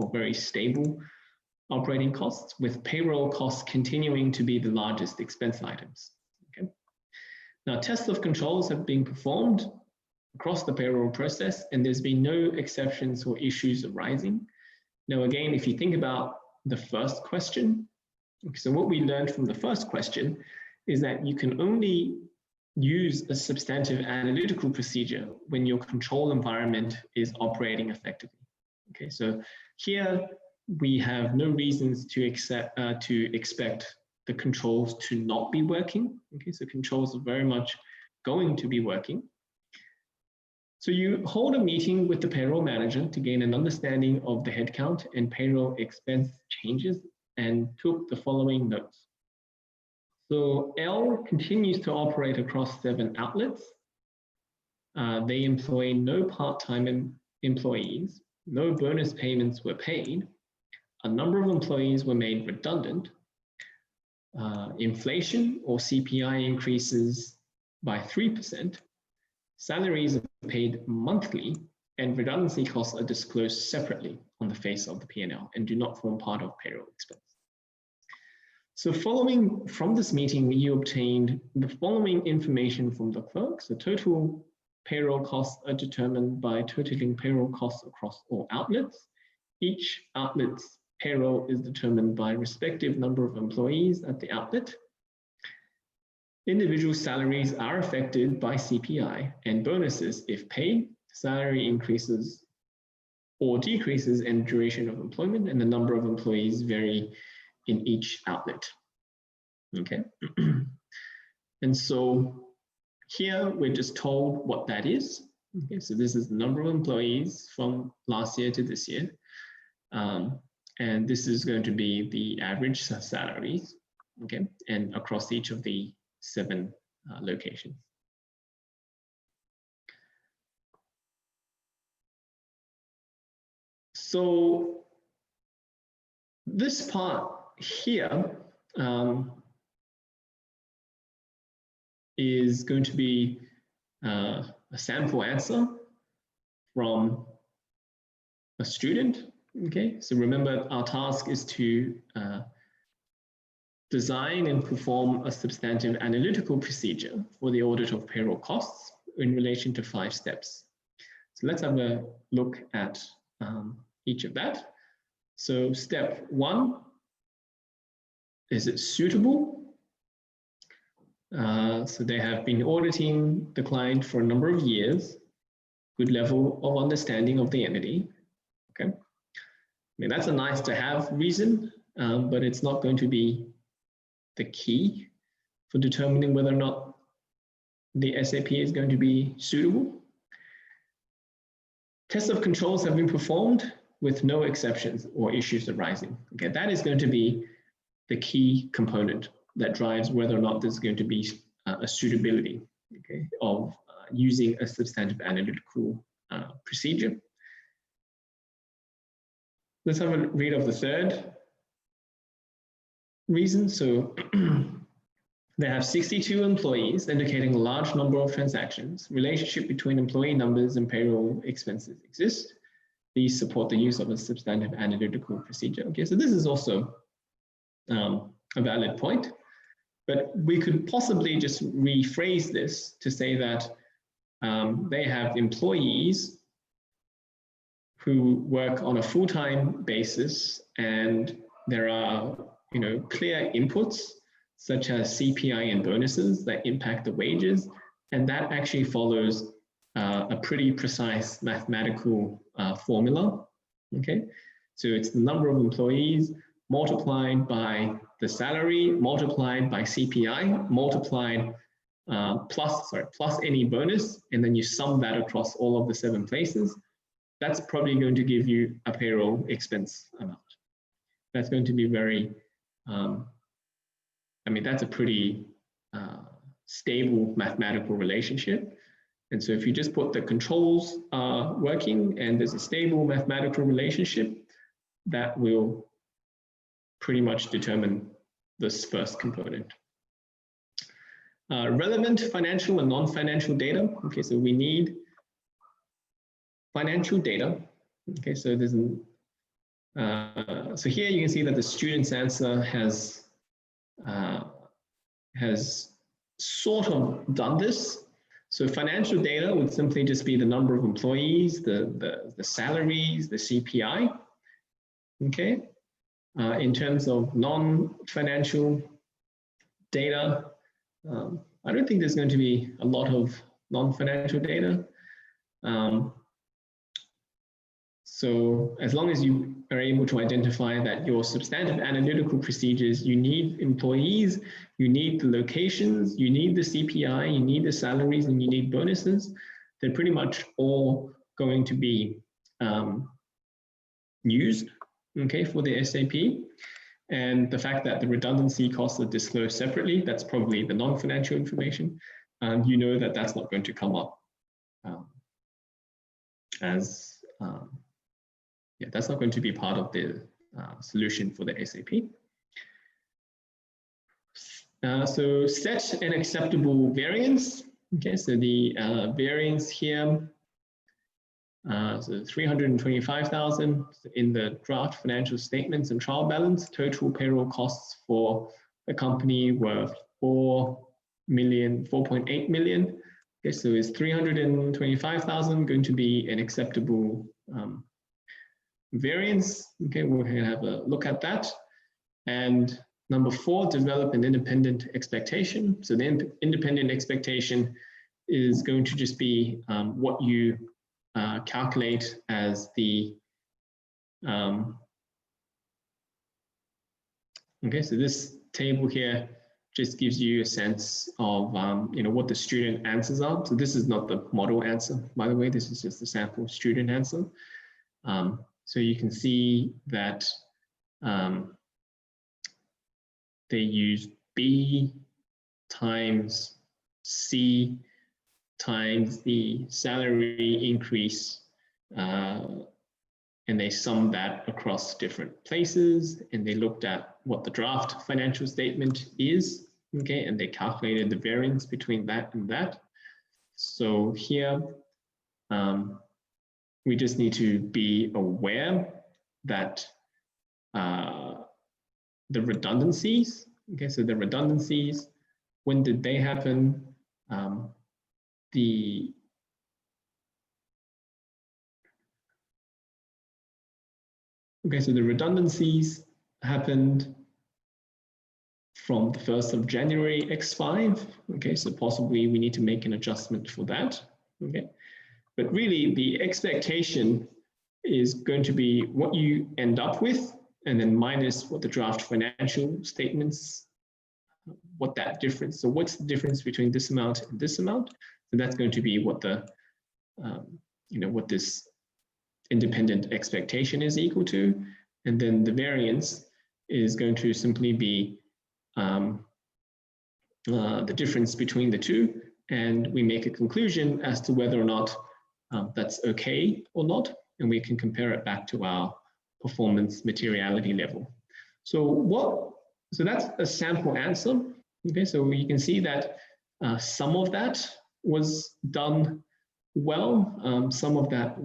of very stable operating costs, with payroll costs continuing to be the largest expense items. Okay. Now, tests of controls have been performed across the payroll process, and there's been no exceptions or issues arising. Now, again, if you think about the first question, so what we learned from the first question is that you can only use a substantive analytical procedure when your control environment is operating effectively. Okay, so here we have no reasons to expect the controls to not be working. Okay, so controls are very much going to be working. So you hold a meeting with the payroll manager to gain an understanding of the headcount and payroll expense changes and took the following notes. So L continues to operate across 7 outlets. They employ no part-time employees, no bonus payments were paid, a number of employees were made redundant, inflation or CPI increases by 3%, salaries are paid monthly, and redundancy costs are disclosed separately on the face of the P&L and do not form part of payroll expense. So following from this meeting, you obtained the following information from the clerk. So total payroll costs are determined by totaling payroll costs across all outlets. Each outlet's payroll is determined by respective number of employees at the outlet. Individual salaries are affected by CPI and bonuses if paid. Salary increases or decreases in duration of employment, and the number of employees vary in each outlet. Okay. And so here we're just told what that is. Okay, so this is the number of employees from last year to this year. And this is going to be the average salaries, okay, and across each of the 7 locations. So this part here is going to be a sample answer from a student. Okay, so remember our task is to design and perform a substantive analytical procedure for the audit of payroll costs in relation to 5 steps. So let's have a look at each of that. So step 1, is it suitable? So they have been auditing the client for a number of years, good level of understanding of the entity. Okay, I mean, that's a nice to have reason, but it's not going to be the key for determining whether or not the SAP is going to be suitable. Tests of controls have been performed with no exceptions or issues arising. Okay, that is going to be the key component that drives whether or not there's going to be a suitability, okay, of using a substantive analytical procedure. Let's have a read of the third reason. So they have 62 employees, indicating a large number of transactions. Relationship between employee numbers and payroll expenses exists. These support the use of a substantive analytical procedure. Okay, so this is also a valid point, but we could possibly just rephrase this to say that they have employees who work on a full-time basis, and there are, you know, clear inputs such as CPI and bonuses that impact the wages, and that actually follows a pretty precise mathematical formula. Okay, so it's the number of employees multiplied by the salary, multiplied by CPI, multiplied plus any bonus, and then you sum that across all of the 7 places. That's probably going to give you a payroll expense amount. That's going to be very, I mean, that's a pretty stable mathematical relationship. And so if you just put the controls working and there's a stable mathematical relationship, that will pretty much determine this first component. Relevant financial and non-financial data. Okay, so we need financial data. Okay, so there's So here you can see that the student's answer has sort of done this. So financial data would simply just be the number of employees, the salaries, the CPI. Okay. In terms of non-financial data, I don't think there's going to be a lot of non-financial data. So as long as you are able to identify that your substantive analytical procedures, you need employees, you need the locations, you need the CPI, you need the salaries, and you need bonuses, they're pretty much all going to be used, okay, for the SAP. And the fact that the redundancy costs are disclosed separately, that's probably the non-financial information. You know that that's not going to come up that's not going to be part of the solution for the SAP. So set an acceptable variance. Okay, so the variance here, so 325,000 in the draft financial statements and trial balance. Total payroll costs for the company were 4.8 million. Okay, so is 325,000 going to be an acceptable variance? Okay, we're going to have a look at that. And number 4, develop an independent expectation. So the independent expectation is going to just be what you calculate as the okay, so this table here just gives you a sense of what the student answers are. So this is not the model answer, by the way. This is just the sample student answer. So you can see that they use B times C times the salary increase, and they summed that across different places, and they looked at what the draft financial statement is, okay, and they calculated the variance between that and that. So here, we just need to be aware that the redundancies, okay, so the redundancies, when did they happen? Okay, so the redundancies happened from the 1st of January X5. Okay, so possibly we need to make an adjustment for that. Okay, but really the expectation is going to be what you end up with, and then minus what the draft financial statements, what that difference. So what's the difference between this amount and this amount? So that's going to be what the, what this independent expectation is equal to. And then the variance is going to simply be the difference between the two. And we make a conclusion as to whether or not that's okay or not. And we can compare it back to our performance materiality level. So that's a sample answer. Okay, so you can see that some of that was done well, some of that